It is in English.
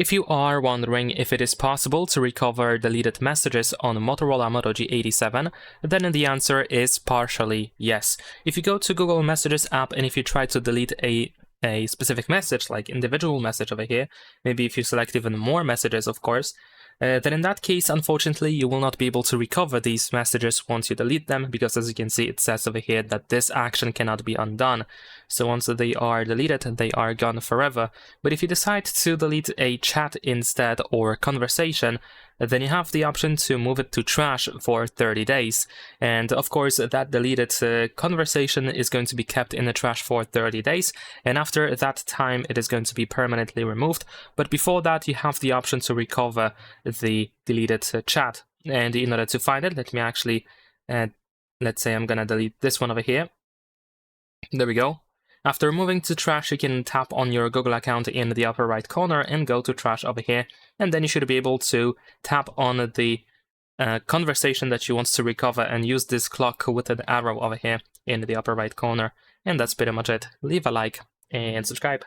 If you are wondering if it is possible to recover deleted messages on Motorola Moto G87, then the answer is partially yes. If you go to Google Messages app and if you try to delete a specific message, like individual message over here, maybe if you select even more messages, of course, then in that case, unfortunately, you will not be able to recover these messages once you delete them, because as you can see, it says over here that this action cannot be undone. So once they are deleted, they are gone forever. But if you decide to delete a chat instead or conversation, then you have the option to move it to trash for 30 days. And of course, that deleted conversation is going to be kept in the trash for 30 days. And after that time, it is going to be permanently removed. But before that, you have the option to recover the deleted chat. And in order to find it, let me actually, let's say I'm gonna delete this one over here. There we go. After moving to trash, you can tap on your Google account in the upper right corner and go to trash over here. And then you should be able to tap on the conversation that you want to recover and use this clock with an arrow over here in the upper right corner. And that's pretty much it. Leave a like and subscribe.